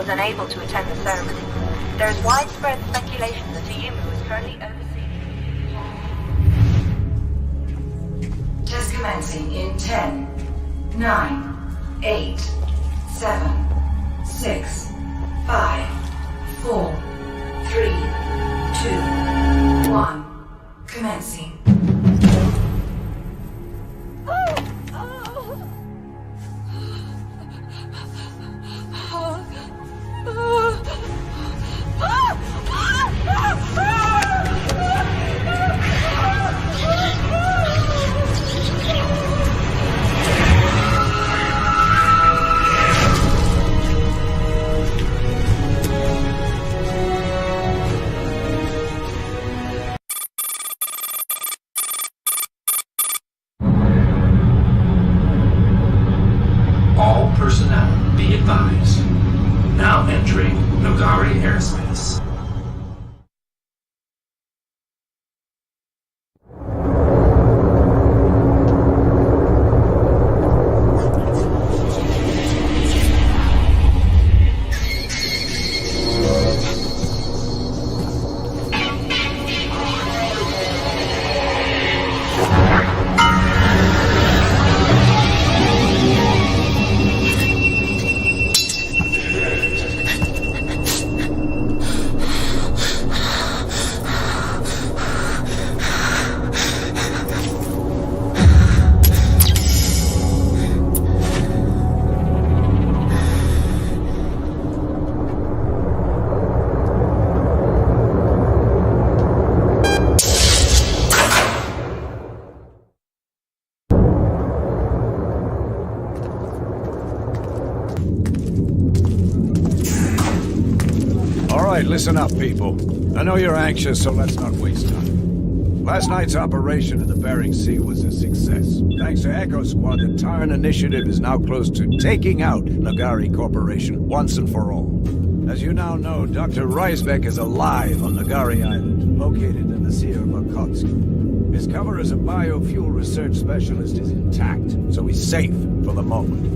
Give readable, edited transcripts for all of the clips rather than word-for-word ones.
was unable to attend the ceremony. There is widespread speculation that Ayumu is currently overseeing. Test commencing in 10, 9, 8, 7, 6, 5, 4, 3, 2, 1. Commencing. All personnel be advised. Now entering Nogaри airspace. Listen up, people. I know you're anxious, so let's not waste time. Last night's operation in the Bering Sea was a success. Thanks to Echo Squad, the Tarn Initiative is now close to taking out Nogaри Corporation once and for all. As you now know, Dr. Reisbeck is alive on Nogaри Island, located in the Sea of Okhotsk. His cover as a biofuel research specialist is intact, so he's safe for the moment.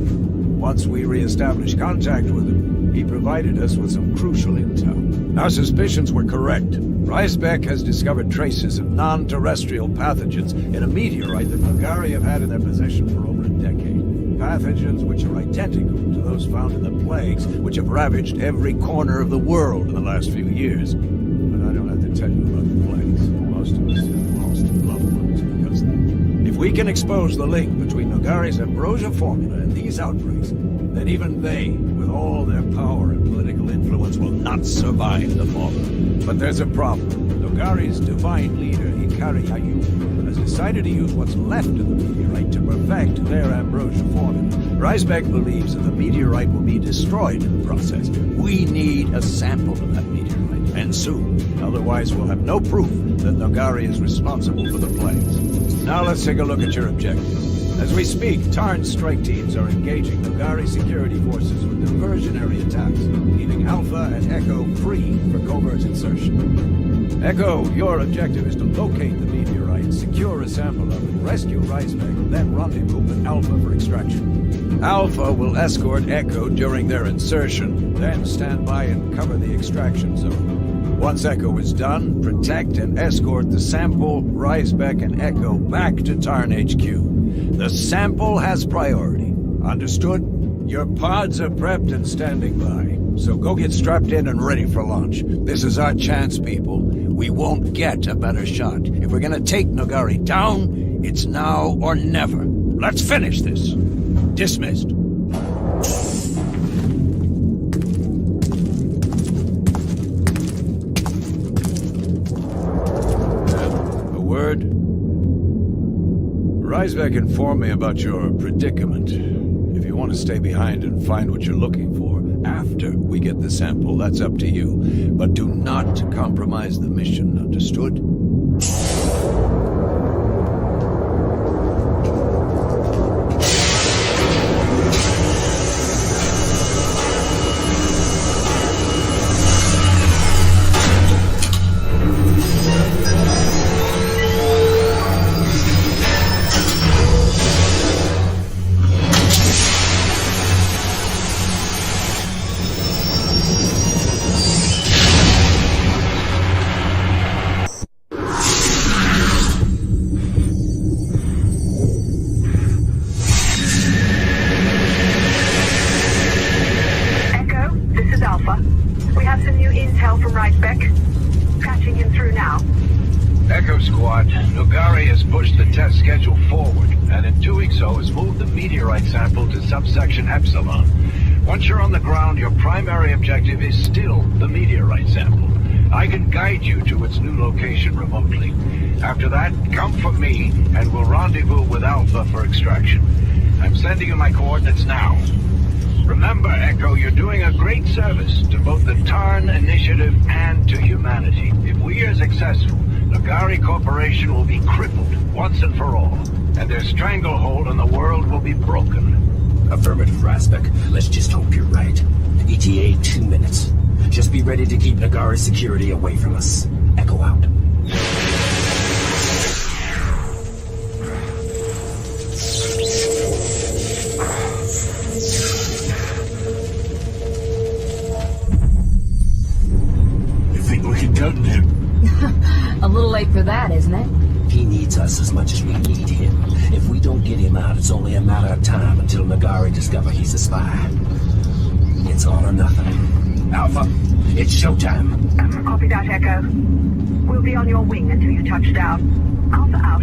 Once we re-established contact with him, he provided us with some crucial intel. Our suspicions were correct. Reisbeck has discovered traces of non-terrestrial pathogens in a meteorite that Nogaри have had in their possession for over a decade. Pathogens which are identical to those found in the plagues which have ravaged every corner of the world in the last few years. But I don't have to tell you about the plagues. Most of us have lost loved ones because of them. If we can expose the link between Nogari's Ambrosia formula and these outbreaks, then even they, with all their power and political influence, will not survive the fallout. But there's a problem. Nogari's divine leader, Hikari Ayumu, has decided to use what's left of the meteorite to perfect their Ambrosia formula. Reisbeck believes that the meteorite will be destroyed in the process. We need a sample of that meteorite, and soon. Otherwise, we'll have no proof that Nogaри is responsible for the plagues. Now let's take a look at your objectives. As we speak, Tarn strike teams are engaging Nogaри security forces with diversionary attacks, leaving Alpha and Echo free for covert insertion. Echo, your objective is to locate the meteorite, secure a sample of it, rescue Reisbeck, then rendezvous with Alpha for extraction. Alpha will escort Echo during their insertion, then stand by and cover the extraction zone. Once Echo is done, protect and escort the sample, Reisbeck, and Echo back to Tarn HQ. The sample has priority. Understood? Your pods are prepped and standing by. So go get strapped in and ready for launch. This is our chance, people. We won't get a better shot. If we're gonna take Nogaри down, it's now or never. Let's finish this. Dismissed. A word? Reisbeck informed me about your predicament. If you want to stay behind and find what you're looking for after we get the sample, that's up to you. But do not compromise the mission, understood? intel from Reisbeck. Patching him through now. Echo Squad, Nogaри has pushed the test schedule forward, and in doing so has moved the meteorite sample to subsection Epsilon. Once you're on the ground, your primary objective is still the meteorite sample. I can guide you to its new location remotely. After that, come for me, and we'll rendezvous with Alpha for extraction. I'm sending you my coordinates now. Remember, Echo, you're doing a great service to both the Tarn Initiative and to humanity. If we are successful, Ногари Corporation will be crippled once and for all, and their stranglehold on the world will be broken. Affirmative, Razbek. Let's just hope you're right. ETA 2 minutes. Just be ready to keep Ногари security away from us. Echo out. A little late for that, isn't it? He needs us as much as we need him. If we don't get him out, it's only a matter of time until Ногари discover he's a spy. It's all or nothing. Alpha, it's showtime. Copy that, Echo. We'll be on your wing until you touch down. Alpha out.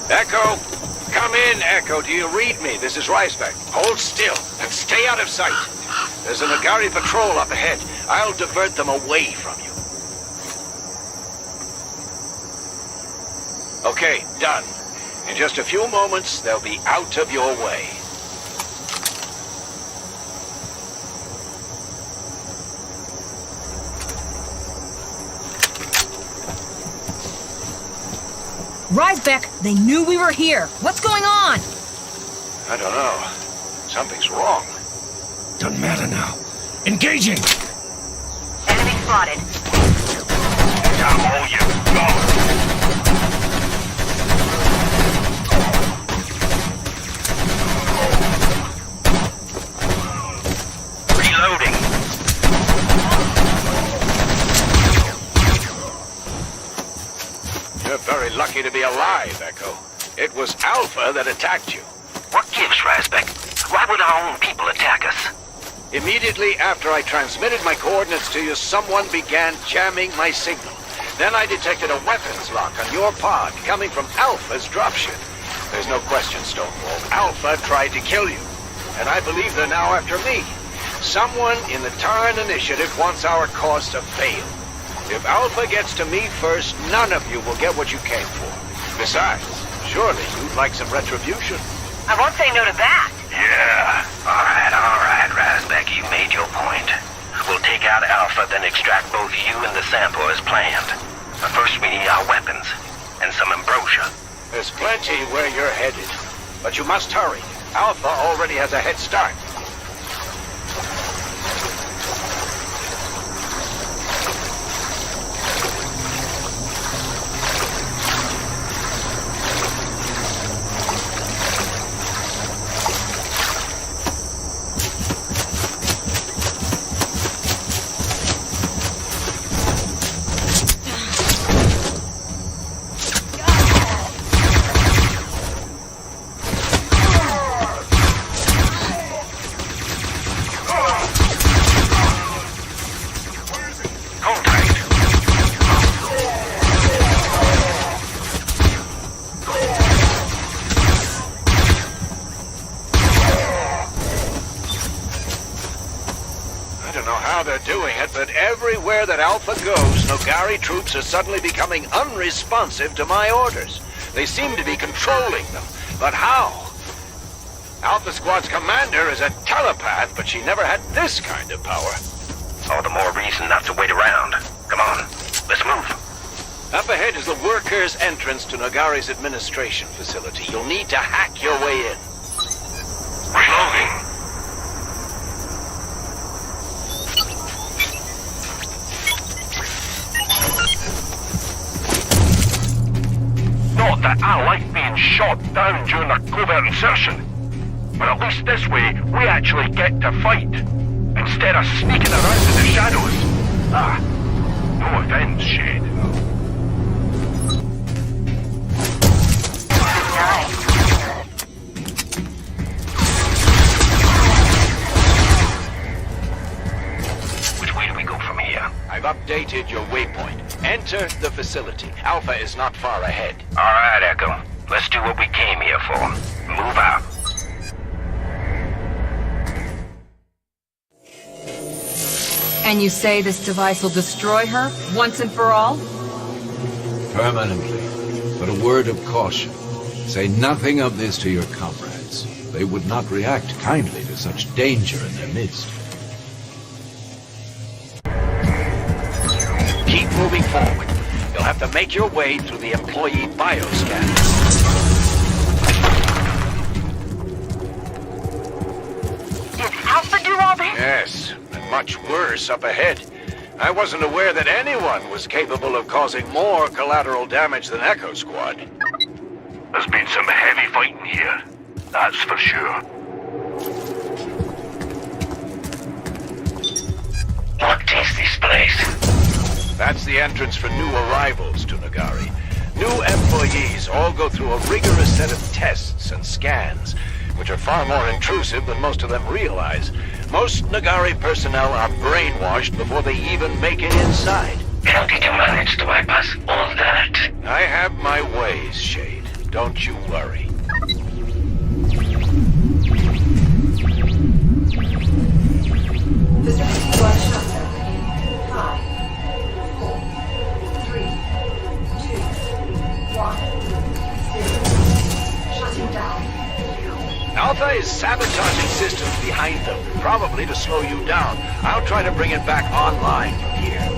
Echo! Come in, Echo. Do you read me? This is Reisbeck. Hold still and stay out of sight. There's a Ногари patrol up ahead. I'll divert them away from you. Okay, done. In just a few moments, they'll be out of your way. Reisbeck, they knew we were here. What's going on? I don't know. Something's wrong. Doesn't matter now. Engaging! Enemy spotted. Down all you. Go! Reloading. You're very lucky to be alive, Echo. It was Alpha that attacked you. What gives, Razbek? Why would our own people attack us? Immediately after I transmitted my coordinates to you, someone began jamming my signal. Then I detected a weapons lock on your pod coming from Alpha's dropship. There's no question, Stonewall. Alpha tried to kill you. And I believe they're now after me. Someone in the Tarn Initiative wants our cause to fail. If Alpha gets to me first, none of you will get what you came for. Besides, surely you'd like some retribution. I won't say no to that. Yeah. All right, Razbek, you made your point. We'll take out Alpha, then extract both you and the sample as planned. But first we need our weapons, and some ambrosia. There's plenty where you're headed. But you must hurry. Alpha already has a head start. But everywhere that Alpha goes, Ногари troops are suddenly becoming unresponsive to my orders. They seem to be controlling them. But how? Alpha Squad's commander is a telepath, but she never had this kind of power. All the more reason not to wait around. Come on, let's move. Up ahead is the workers' entrance to Nogari's administration facility. You'll need to hack your way in. Reloading. Not that I like being shot down during a covert insertion. But at least this way, we actually get to fight. Instead of sneaking around in the shadows. Ah, no offense, Shade. Which way do we go from here? I've updated your waypoint. Enter the facility. Alpha is not far ahead. All right, Echo. Let's do what we came here for. Move out. And you say this device will destroy her, once and for all? Permanently. But a word of caution. Say nothing of this to your comrades. They would not react kindly to such danger in their midst. Keep moving forward. You'll have to make your way through the employee bioscan. Did Alpha do all this? Yes, and much worse up ahead. I wasn't aware that anyone was capable of causing more collateral damage than Echo Squad. There's been some heavy fighting here. That's for sure. What is this place? That's the entrance for new arrivals to Nogaри. New employees all go through a rigorous set of tests and scans, which are far more intrusive than most of them realize. Most Nogaри personnel are brainwashed before they even make it inside. How did you manage to bypass all that? I have my ways, Shade. Don't you worry. Facility one shutdown in 5, 4, 3, 2, 1, 0. Shutting down. Alpha is sabotaging systems behind them, probably to slow you down. I'll try to bring it back online from here.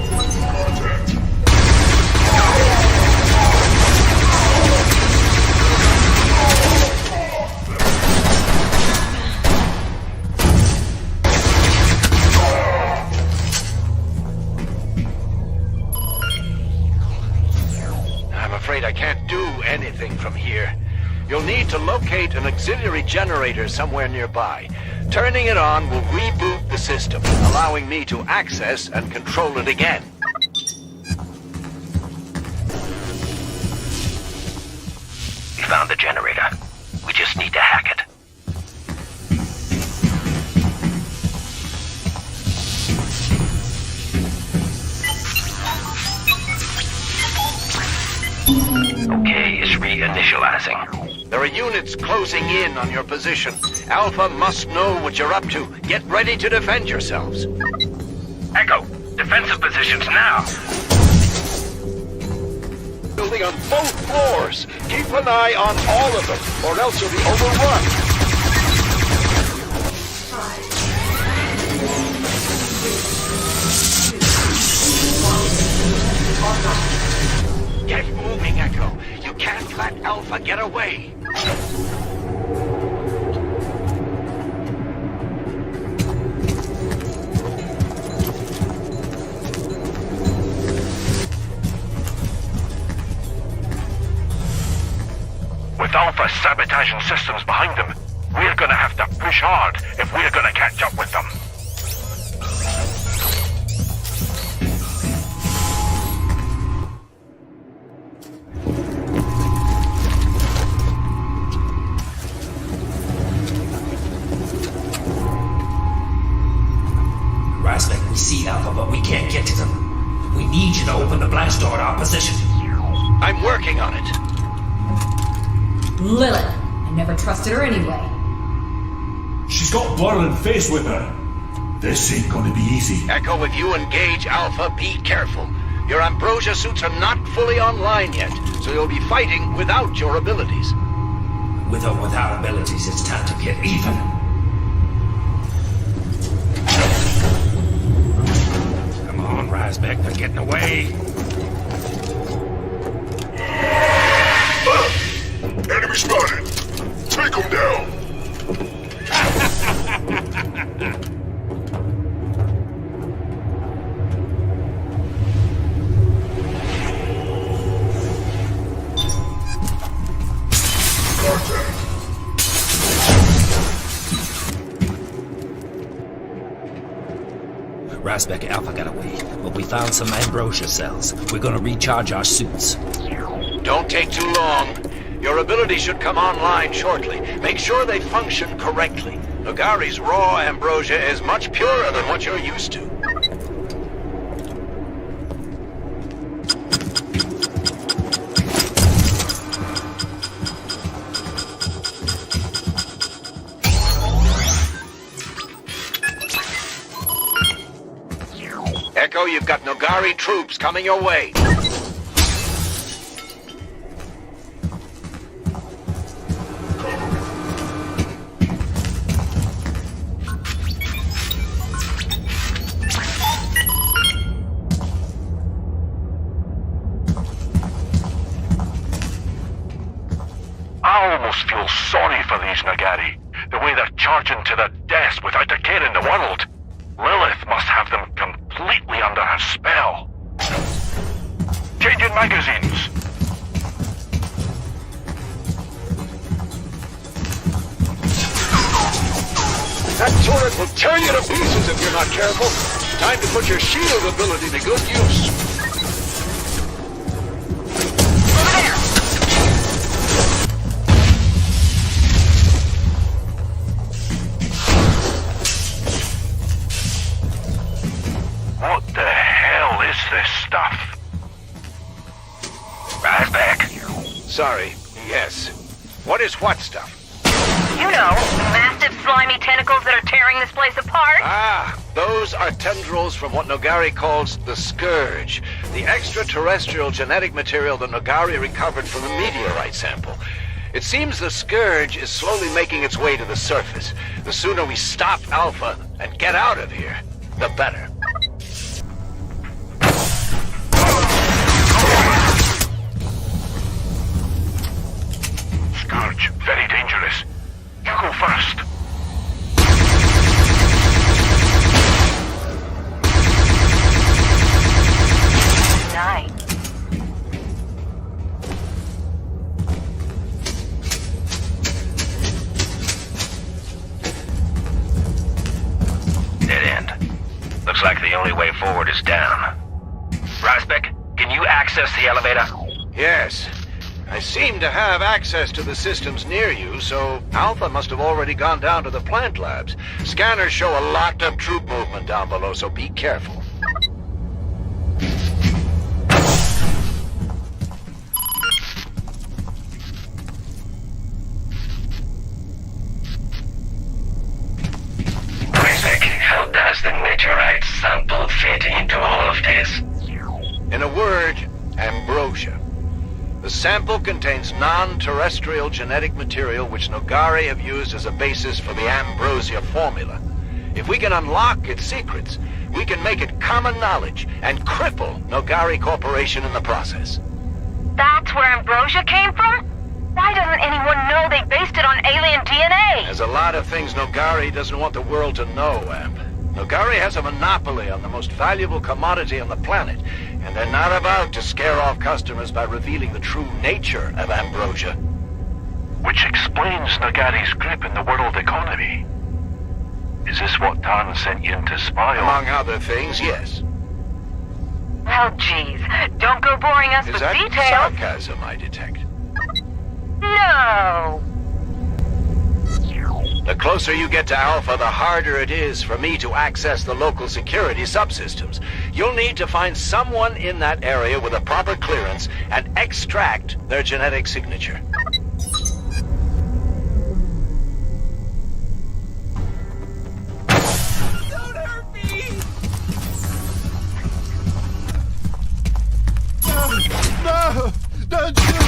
I'm afraid I can't do anything from here. You'll need to locate an auxiliary generator somewhere nearby. Turning it on will reboot the system, allowing me to access and control it again. We found the generator. We just need to hack it. Okay, it's reinitializing. There are units closing in on your position. Alpha must know what you're up to. Get ready to defend yourselves. Echo, defensive positions now. Building on both floors. Keep an eye on all of them, or else you'll be overrun. Get moving, Echo. You can't let Alpha get away. With Alpha sabotaging systems behind them, we're gonna have to push hard if we're gonna catch up with them. Razbek, we see Alpha, but we can't get to them. We need you to open the blast door at our position. I'm working on it. Lilith. I never trusted her anyway. She's got blood and face with her. This ain't gonna be easy. Echo, if you engage Alpha, be careful. Your Ambrosia suits are not fully online yet, so you'll be fighting without your abilities. With or without abilities, it's time to get even. Come on, Razbek, they're getting away. Enemy spotted! Take him down! Razbek Alpha got away, but we found some Ambrosia cells. We're gonna recharge our suits. Don't take too long. Your ability should come online shortly. Make sure they function correctly. Nogari's raw Ambrosia is much purer than what you're used to. Echo, you've got Nogari troops coming your way. I almost feel sorry for these Ногари. The way they're charging to their death without a care in the world. Lilith must have them completely under her spell. Changing magazines. That turret will tear you to pieces if you're not careful. Time to put your shield ability to good use. What the hell is this stuff? Razbek. Sorry, yes. What is what stuff? You know, massive slimy tentacles that are tearing this place apart. Ah, those are tendrils from what Nogari calls the Scourge, the extraterrestrial genetic material that Nogari recovered from the meteorite sample. It seems the Scourge is slowly making its way to the surface. The sooner we stop Alpha and get out of here, the better. Scourge, very dangerous. You go first. Nice. Dead end. Looks like the only way forward is down. Razbek, can you access the elevator? Yes. I seem to have access to the systems near you, so Alpha must have already gone down to the plant labs. Scanners show a lot of troop movement down below, so be careful. Razbek, how does the meteorite sample fit into all of this? In a word, Ambrosia. The sample contains non-terrestrial genetic material which Nogari have used as a basis for the Ambrozia formula. If we can unlock its secrets, we can make it common knowledge and cripple Nogari Corporation in the process. That's where Ambrosia came from? Why doesn't anyone know they based it on alien DNA? There's a lot of things Nogari doesn't want the world to know, Amp. Nogari has a monopoly on the most valuable commodity on the planet, and they're not about to scare off customers by revealing the true nature of Ambrosia. Which explains Nogari's grip in the world economy. Is this what Tarn sent you in to spy on? Among other things, yes. Well, geez. Don't go boring us Is with that details. sarcasm I detect? No. The closer you get to Alpha, the harder it is for me to access the local security subsystems. You'll need to find someone in that area with a proper clearance and extract their genetic signature. Don't hurt me! No! Don't shoot!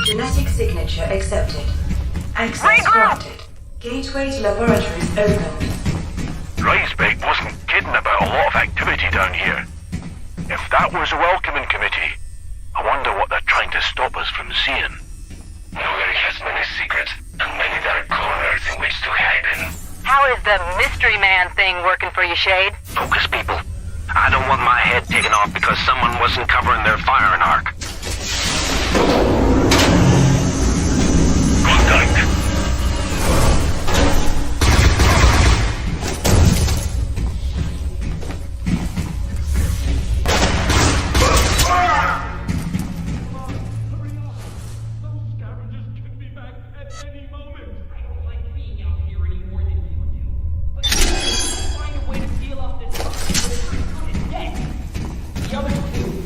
Genetic signature accepted. Access granted. Gateway to laboratories opened. Reisbeck wasn't kidding about a lot of activity down here. If that was a welcoming committee, I wonder what they're trying to stop us from seeing. Ногари has many secrets, and many dark corners in which to hide in. How is the mystery man thing working for you, Shade? Focus, people. I don't want my head taken off because someone wasn't covering their firing arc. Contact.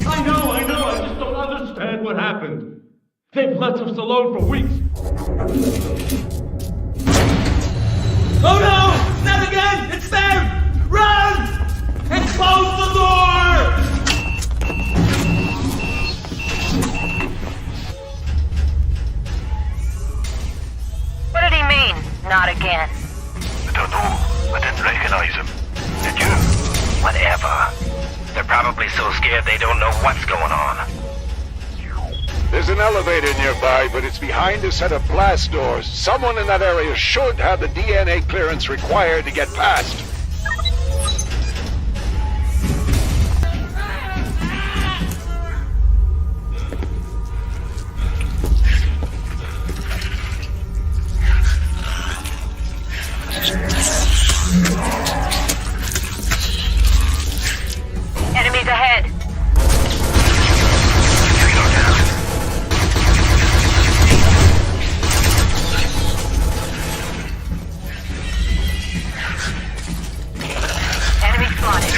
I know, I just don't understand what happened. They've left us alone for weeks. Oh no! Not again! It's them! Run! And close the door! What did he mean, not again? I don't know. I didn't recognize him. Did you? Whatever. They're probably so scared they don't know what's going on. There's an elevator nearby, but it's behind a set of blast doors. Someone in that area should have the DNA clearance required to get past. Enemies ahead. Enemy spotted.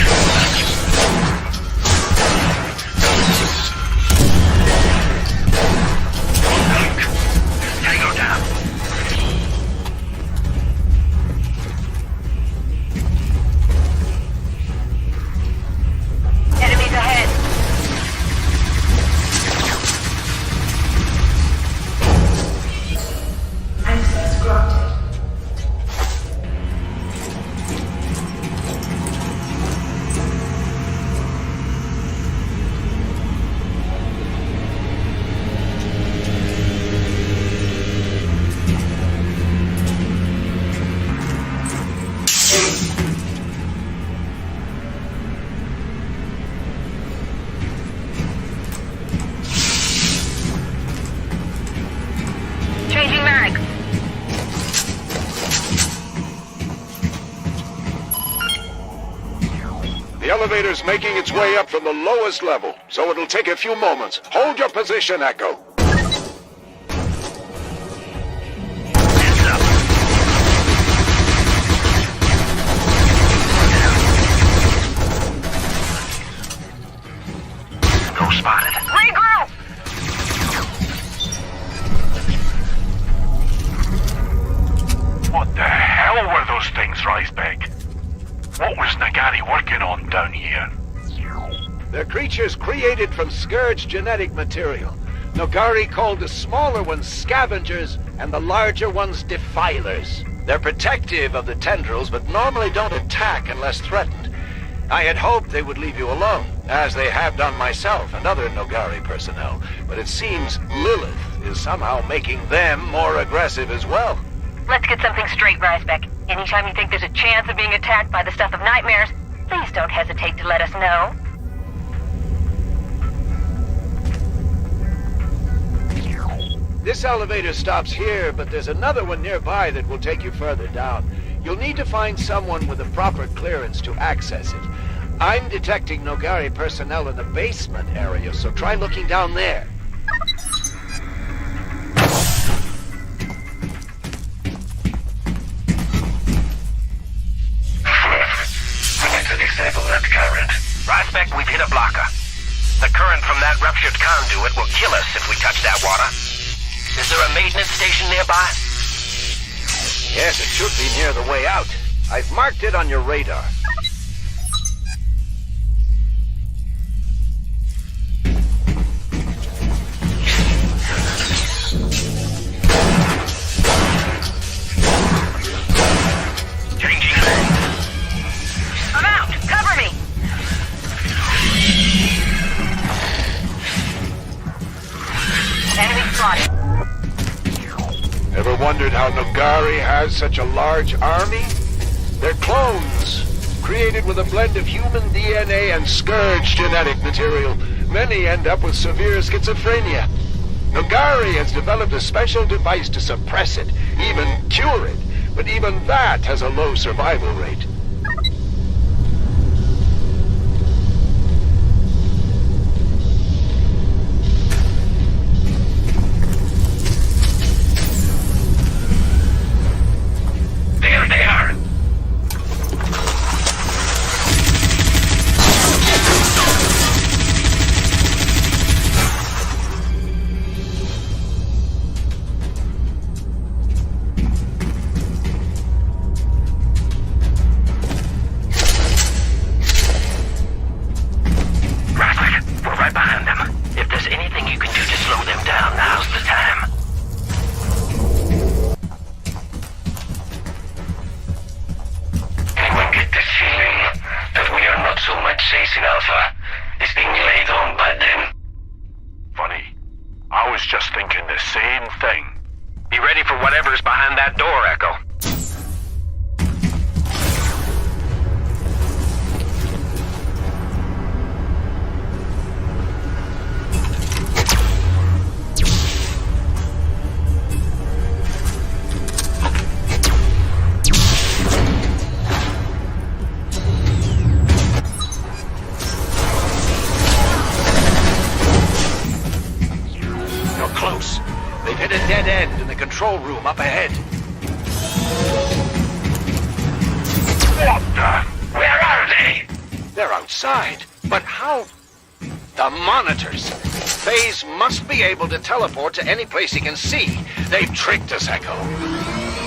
Tango down. Enemies ahead. Access granted. Changing mags. The elevator's making its way up from the lowest level, so it'll take a few moments. Hold your position, Echo. Hands up. No spotted. Regroup! What the hell were those things, Reisbeck? What was Ногари working on down here? They're creatures created from Scourge genetic material. Nogaри called the smaller ones scavengers and the larger ones defilers. They're protective of the tendrils, but normally don't attack unless threatened. I had hoped they would leave you alone, as they have done myself and other Nogaри personnel, but it seems Lilith is somehow making them more aggressive as well. Let's get something straight, Reisbeck. Anytime you think there's a chance of being attacked by the stuff of nightmares, please don't hesitate to let us know. This elevator stops here, but there's another one nearby that will take you further down. You'll need to find someone with the proper clearance to access it. I'm detecting Nogaри personnel in the basement area, so try looking down there. that current. Prospect, we've hit a blocker. The current from that ruptured conduit will kill us if we touch that water. Is there a maintenance station nearby? Yes, it should be near the way out. I've marked it on your radar. Changing lanes. I'm out! Cover me! Enemy spotted. Ever wondered how Nogaри has such a large army? They're clones, created with a blend of human DNA and Scourge genetic material. Many end up with severe schizophrenia. Nogaри has developed a special device to suppress it, even cure it, but even that has a low survival rate. There they are. We're right behind them. If there's anything you can do to slow them down, now's the time. Anyone get this feeling that we are not so much chasing Alpha? It's being laid on by them. Funny. I was just thinking the same thing. Be ready for whatever's behind that door, Echo. You're close. They've hit a dead end in the control room up ahead. What the? Where are they? They're outside. But how? The monitors. Phase must be able to teleport to any place he can see. They've tricked us, Echo.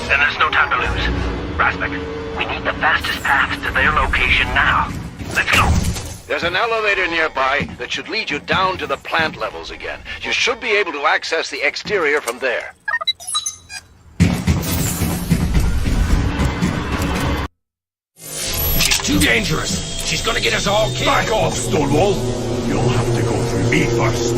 Then there's no time to lose. Prospect, we need the fastest path to their location now. Let's go. There's an elevator nearby that should lead you down to the plant levels again. You should be able to access the exterior from there. She's too dangerous. She's gonna get us all killed. Back off, Stonewall! You'll have to go through me first.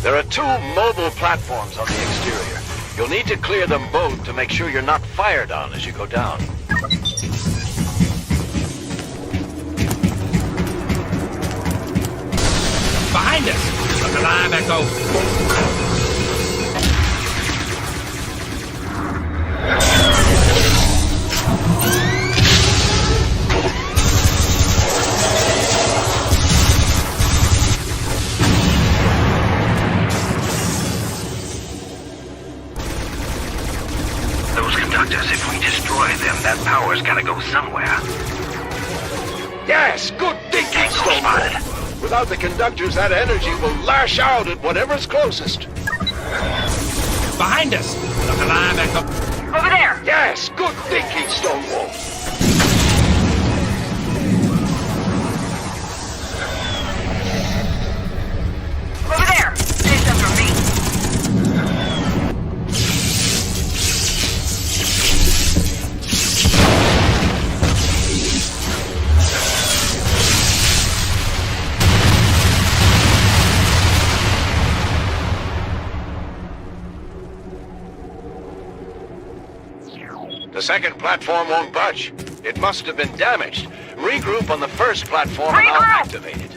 There are two mobile platforms on the exterior. You'll need to clear them both to make sure you're not fired on as you go down. Behind us! Look alive, Echo! Those conductors, if we destroy them, that power's gotta go somewhere. Yes, good thinking, Stonewall. Without the conductors, that energy will lash out at whatever's closest. Behind us! Look alive, Echo! Over there! Yes, good thinking, Stonewall. Over there! Save them from me! The second platform won't budge. It must have been damaged. Regroup on the first platform and I'll activate it.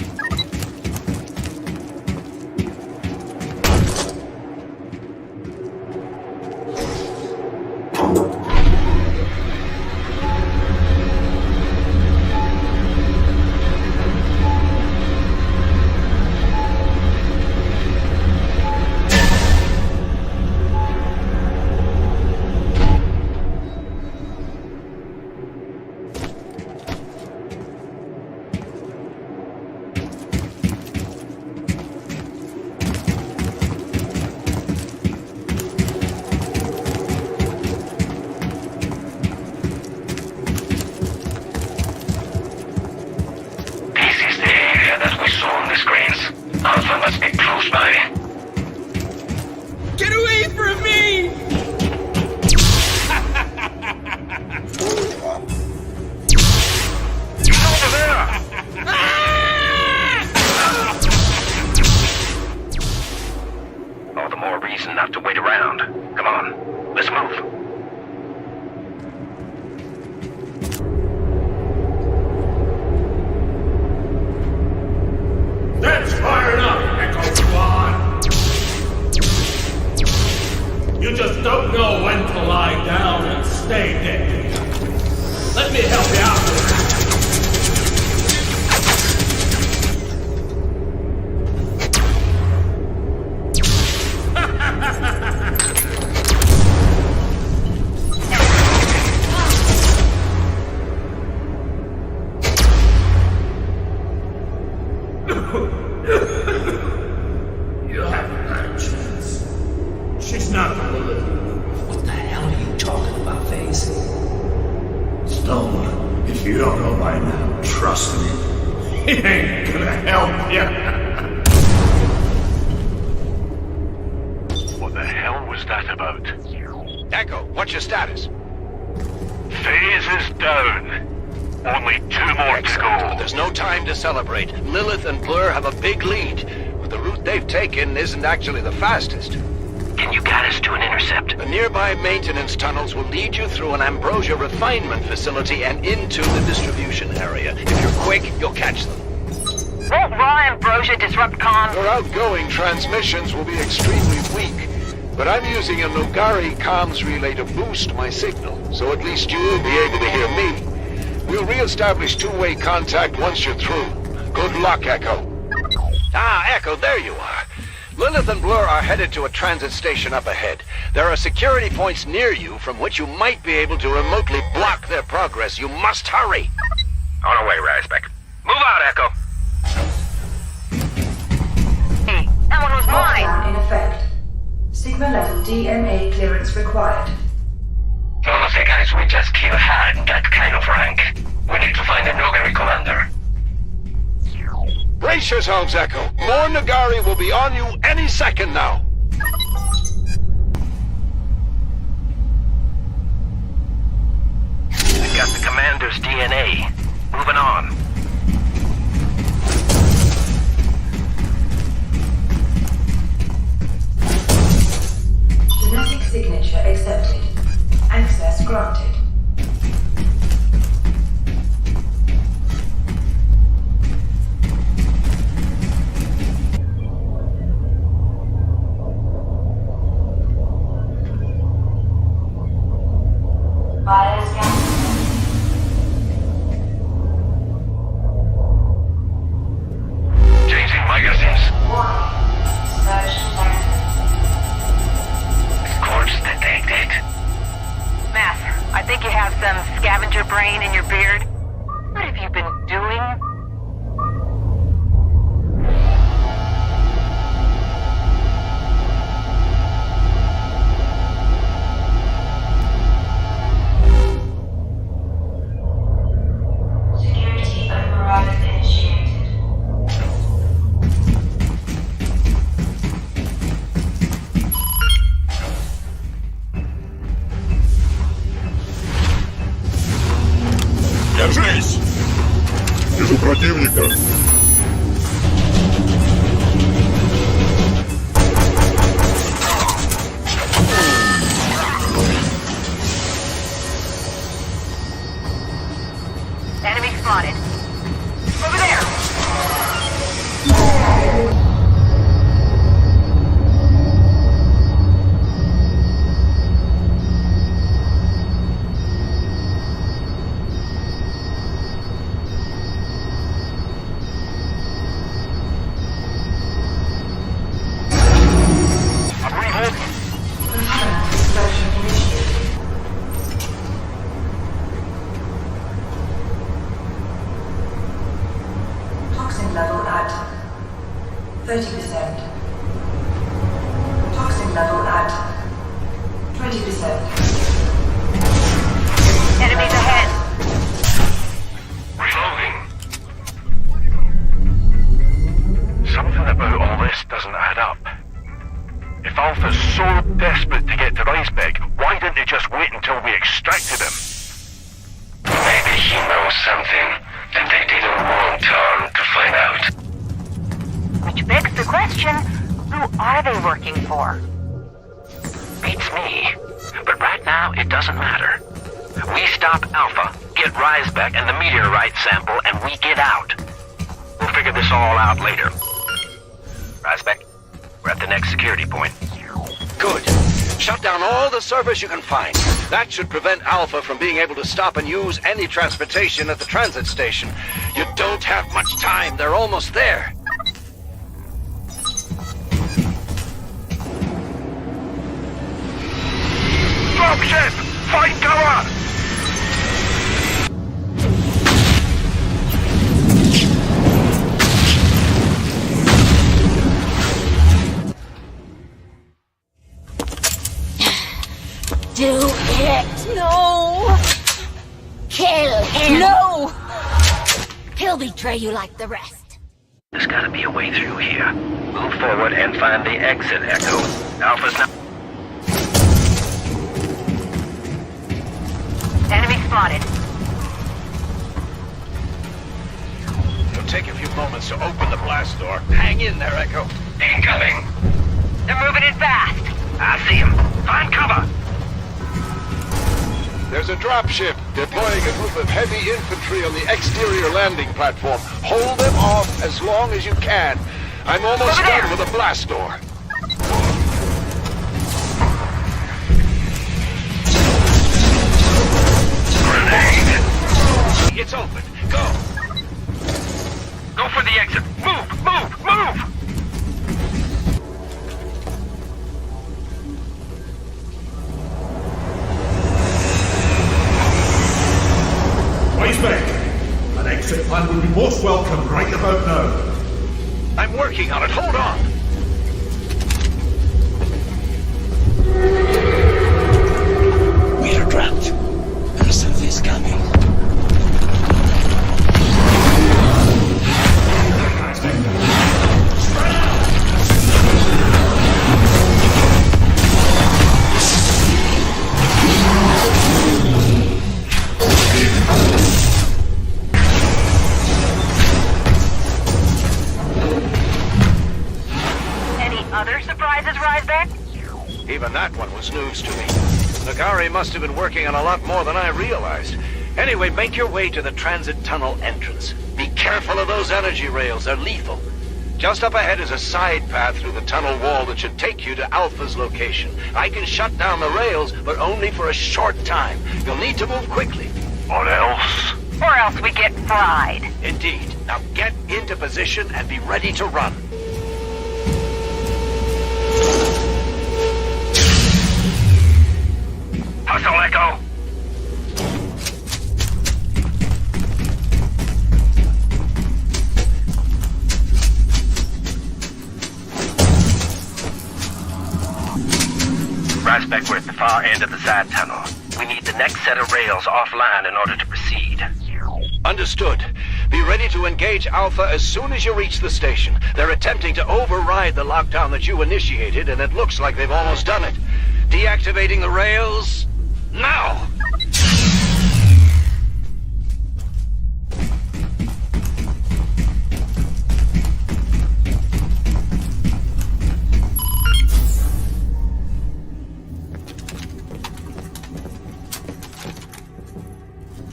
close by. Get away from me! He's over there! All the more reason not to wait around. Come on, let's move. That's far enough, Echo Squad! You just don't know when to lie down and stay dead. Let me help you out with that. You haven't had a chance. She's not gonna live. What the hell are you talking about, Faze? Stone, if you don't know by now, trust me. He ain't gonna help you. What the hell was that about? Echo, what's your status? Phase is down. Only 2 more to But go. there's no time to celebrate. Lilith and Blur have a big lead, but the route they've taken isn't actually the fastest. Can you guide us to an intercept? The nearby maintenance tunnels will lead you through an Ambrosia refinement facility and into the distribution area. If you're quick, you'll catch them. Won't raw ambrosia disrupt comms? Your outgoing transmissions will be extremely weak, but I'm using a Nogari comms relay to boost my signal, so at least you'll be able to hear me. We'll re-establish two-way contact once you're through. Good luck, Echo. Ah, Echo, there you are. Lilith and Blur are headed to a transit station up ahead. There are security points near you from which you might be able to remotely block their progress. You must hurry. On our way, Razbek. Move out, Echo. Hey, that one was mine! Lockdown in effect. Sigma level DNA clearance required. None of the guys we just killed had that kind of rank. We need to find the Nogaри commander. Brace yourselves, Echo. More Nogari will be on you any second now. We got the commander's DNA. Moving on. Genetic signature accepted. Access granted. Changing magazines. Scourge detected. Math, I think you have some scavenger brain in your beard. What have you been doing? Security override initiated. Держись! Вижу противника. Enemy spotted. Over there! Explosion initiated. Toxin level at 30%. Toxin level at 20%. Enemies ahead! Reloading. Something about all this doesn't add are they working for? Beats me. But right now, it doesn't matter. We stop Alpha, get Risebeck and the meteorite sample, and we get out. We'll figure this all out later. Risebeck, we're at the next security point. Good. Shut down all the servers you can find. That should prevent Alpha from being able to stop and use any transportation at the transit station. You don't have much time. They're almost there. Dropship! Find cover! Do it! No! Kill him! No! He'll betray you like the rest. There's gotta be a way through here. Move forward and find the exit, Echo. Alpha's not... Enemy spotted. It'll take a few moments to open the blast door. Hang in there, Echo. Incoming! They're moving in fast. I see him. Find cover! There's a dropship deploying a group of heavy infantry on the exterior landing platform. Hold them off as long as you can. I'm almost done with the blast door. Grenade! It's open. Go! Go for the exit! Move! Move! Move! Back. An exit plan would be most welcome right about now. I'm working on it. Hold on. We're trapped. Earth is coming. Even that one was news to me. Nogaри must have been working on a lot more than I realized. Anyway, make your way to the transit tunnel entrance. Be careful of those energy rails, they're lethal. Just up ahead is a side path through the tunnel wall that should take you to Alpha's location. I can shut down the rails, but only for a short time. You'll need to move quickly. Or else? Or else we get fried. Indeed. Now get into position and be ready to run. Hustle, Echo! Risebeck, we're at the far end of the side tunnel. We need the next set of rails offline in order to proceed. Understood. Be ready to engage Alpha as soon as you reach the station. They're attempting to override the lockdown that you initiated, and it looks like they've almost done it. Deactivating the rails... now!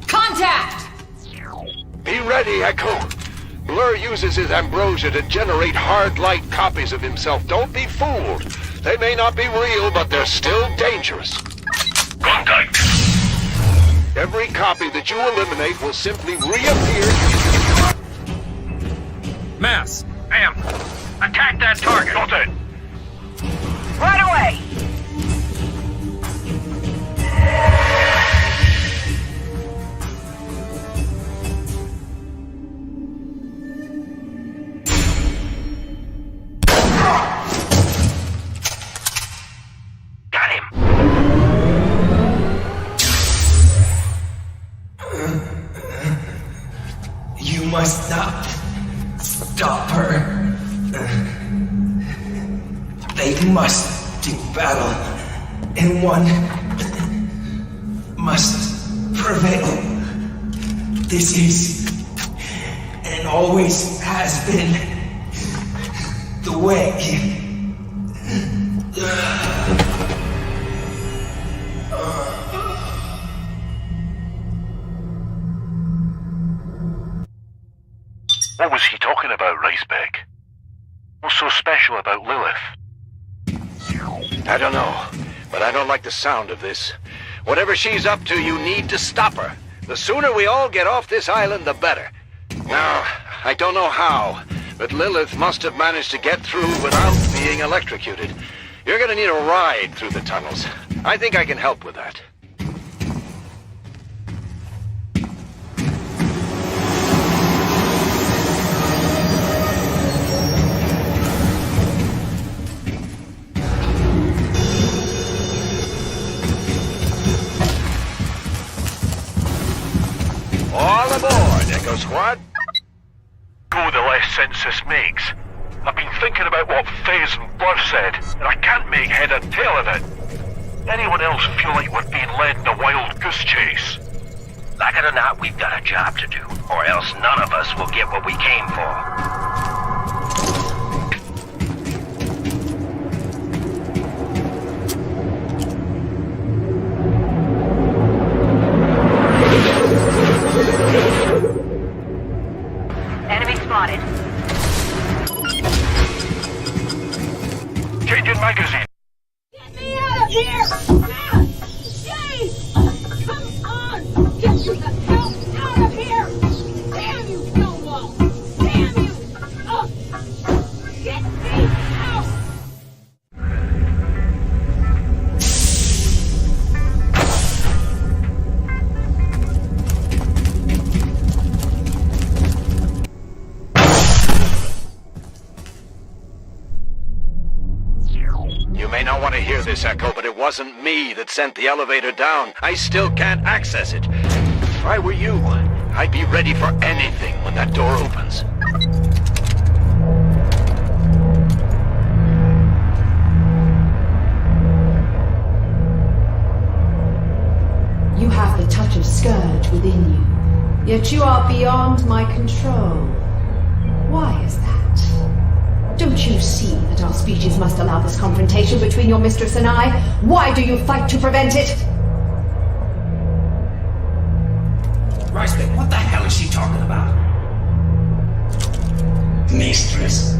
Contact! Be ready, Echo. Blur uses his Ambrosia to generate hard light copies of himself. Don't be fooled. They may not be real, but they're still dangerous. Contact! Every copy that you eliminate will simply reappear. Mass! Am! Attack that target! Got it! Right away! Got him! You must not stop her. They must do battle, and one must prevail. This is, and always has been, the way. What was he talking about, Ricebeck? What's so special about Lilith? I don't know, but I don't like the sound of this. Whatever she's up to, you need to stop her. The sooner we all get off this island, the better. Now, I don't know how, but Lilith must have managed to get through without being electrocuted. You're gonna need a ride through the tunnels. I think I can help with that. All aboard, Echo Squad. Go the less sense this makes. I've been thinking about what Fez and Blur said, and I can't make head or tail of it. Anyone else feel like we're being led in a wild goose chase? Like it or not, we've got a job to do, or else none of us will get what we came for. Enemy spotted. Changing magazine. Get me out of here! Now! Jeez! Come on! Get the hell out of here! Damn you, Stonewall! Damn you! Oh! Get me out! You may not want to hear this, Echo, but it wasn't me that sent the elevator down. I still can't access it. If I were you, I'd be ready for anything when that door opens. You have the touch of Scourge within you, yet you are beyond my control. Why is that? Don't you see that our species must allow this confrontation between your mistress and I? Why do you fight to prevent it? Ricebeck, what the hell is she talking about? Mistress?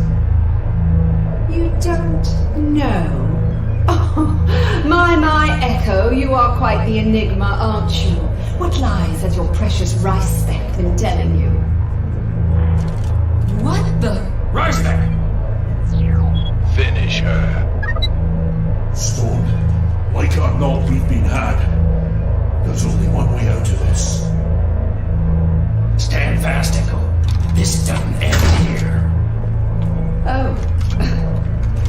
You don't know? Oh, my Echo, you are quite the enigma, aren't you? What lies has your precious Ricebeck been telling you? What the? Ricebeck! Finish her. Storm, like or not, we've been had. There's only one way out of this. Stand fast, Echo. This doesn't end here. Oh,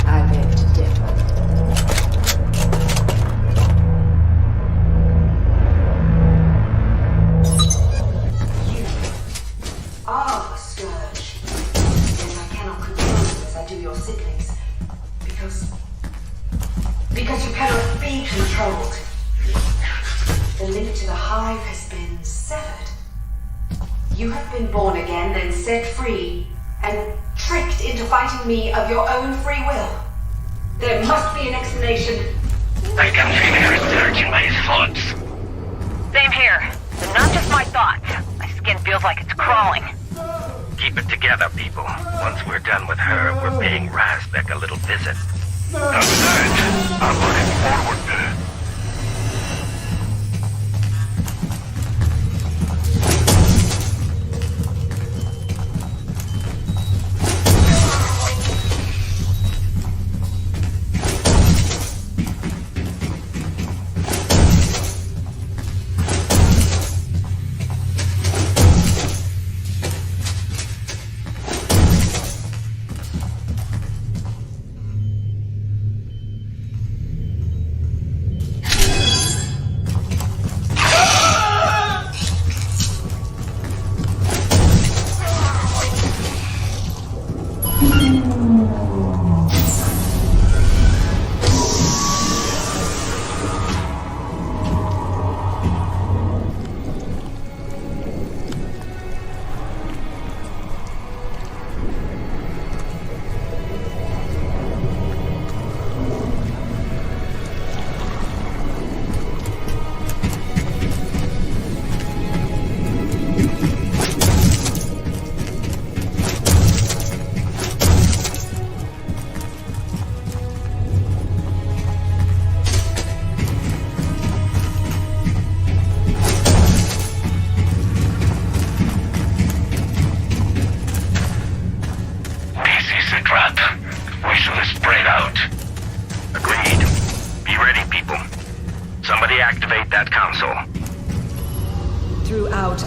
I beg to differ. You are the Scourge. Yet I cannot control you as I do your siblings. Because you cannot be controlled. The link to the hive has been severed. You have been born again, then set free, and tricked into fighting me of your own free will. There must be an explanation. I can feel her surge in my thoughts. Same here. But not just my thoughts. My skin feels like it's crawling. Keep it together, people. Once we're done with her, we're paying Ricebeck a little visit. That's it. I'm looking forward to it.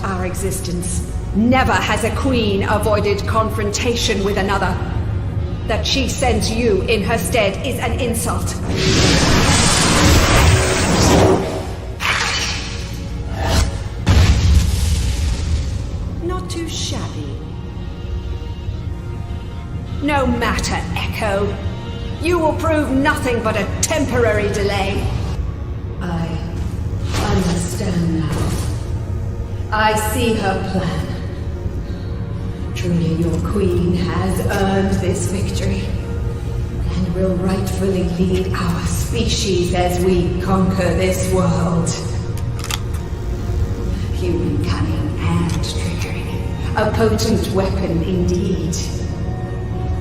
our existence. Never has a queen avoided confrontation with another. That she sends you in her stead is an insult. Not too shabby. No matter, Echo. You will prove nothing but a temporary delay. I understand now. I see her plan. Truly, your queen has earned this victory and will rightfully lead our species as we conquer this world. Human cunning and trickery. A potent weapon indeed.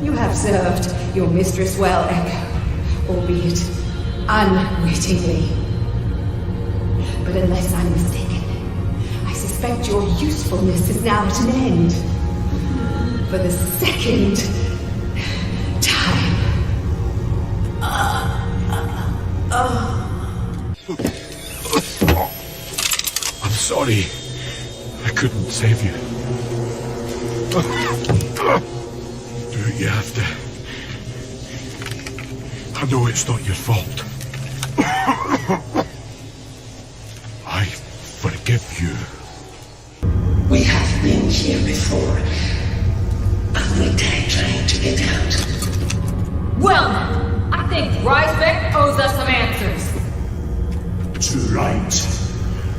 You have served your mistress well, Echo, albeit unwittingly. But unless I'm mistaken, I suspect your usefulness is now at an end. For the second time. I'm sorry. I couldn't save you. Do what you have to. I know it's not your fault. I forgive you. We have been here before. And we died trying to get out. Well, I think Rysbeck owes us some answers. Too right.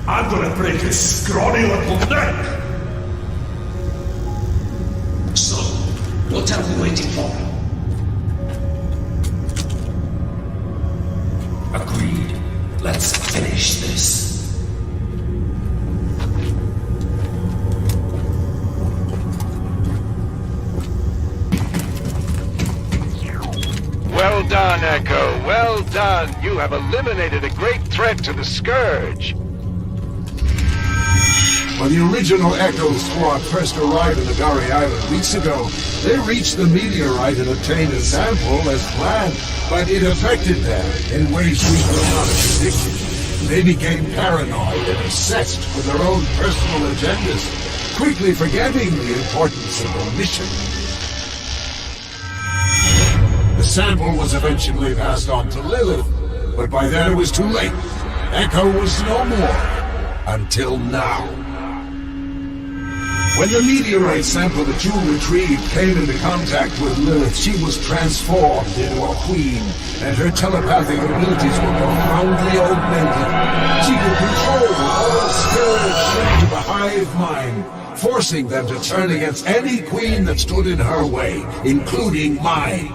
I'm gonna break his scrawny little neck. So, what are we waiting for? Agreed. Let's finish this. Well done, Echo. Well done. You have eliminated a great threat to the Scourge. When the original Echo squad first arrived at Nogaри Island weeks ago, they reached the meteorite and obtained a sample as planned, but it affected them in ways we could not have predicted. They became paranoid and obsessed with their own personal agendas, quickly forgetting the importance of the mission. The sample was eventually passed on to Lilith, but by then it was too late. Echo was no more, until now. When the meteorite sample that you retrieved came into contact with Lilith, she was transformed into a queen, and her telepathic abilities were profoundly augmented. She could control all spirits to the hive mind, forcing them to turn against any queen that stood in her way, including mine.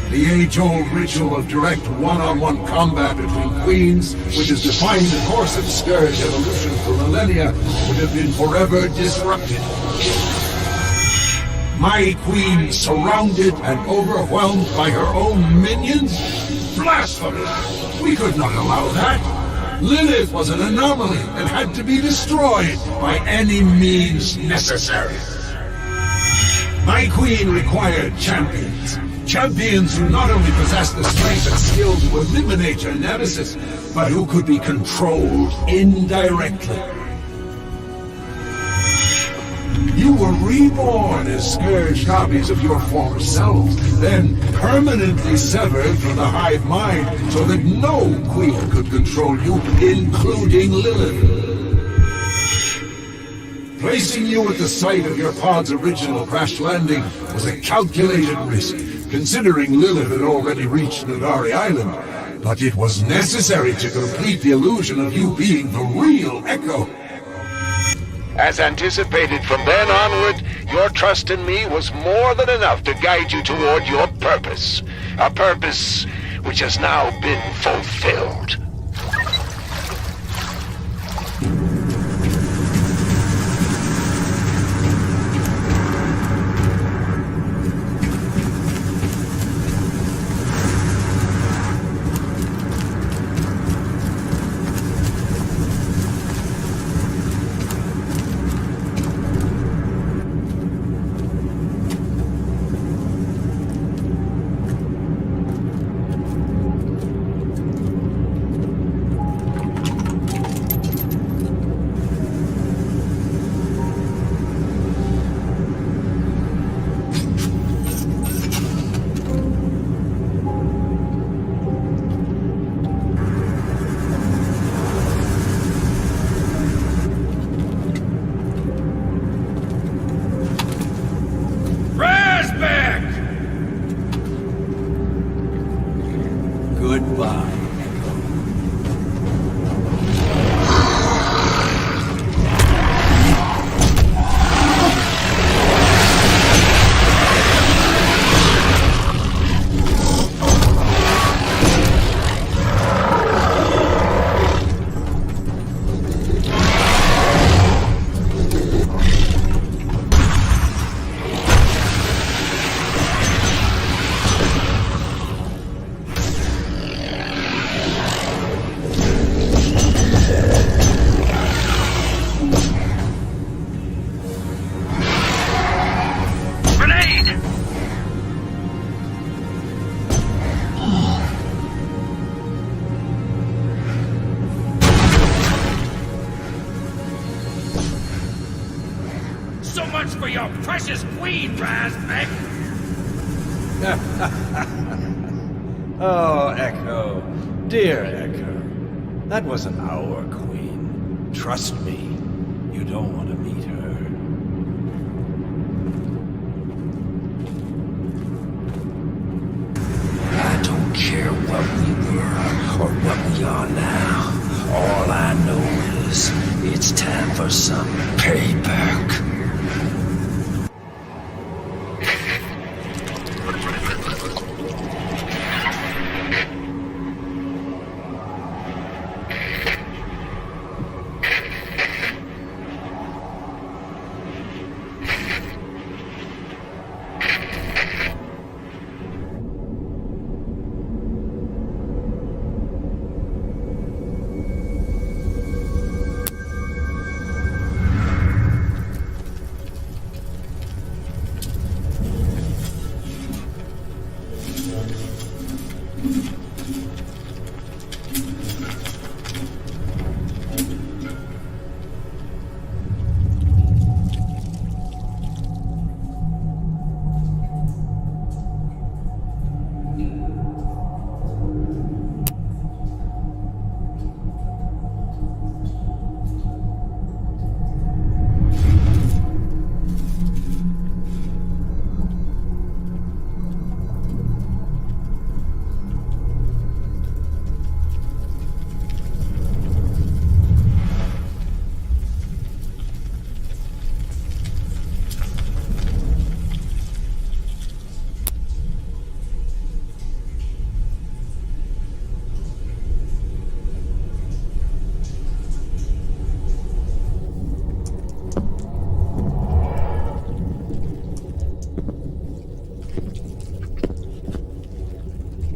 The age-old ritual of direct one-on-one combat between queens, which has defined the course of Scourge evolution for millennia, would have been forever disrupted. My queen surrounded and overwhelmed by her own minions? Blasphemy! We could not allow that. Lilith was an anomaly and had to be destroyed by any means necessary. My queen required champions. Champions who not only possessed the strength and skill to eliminate her nemesis, but who could be controlled indirectly. You were reborn as Scourge copies of your former selves, then permanently severed from the hive mind so that no queen could control you, including Lilith. Placing you at the site of your pod's original crash landing was a calculated risk, considering Lilith had already reached Nogaри Island, but it was necessary to complete the illusion of you being the real Echo. As anticipated from then onward, your trust in me was more than enough to guide you toward your purpose. A purpose which has now been fulfilled. so much for your precious queen, Razbeck! Oh, Echo. Dear Echo. That wasn't our queen. Trust me, you don't want to meet her. I don't care what we were or what we are now. All I know is it's time for some payback.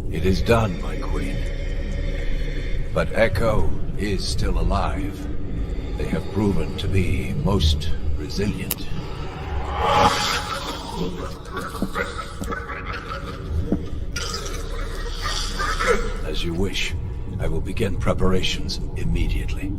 It is done, my queen. But Echo is still alive. They have proven to be most resilient. As you wish. I will begin preparations immediately.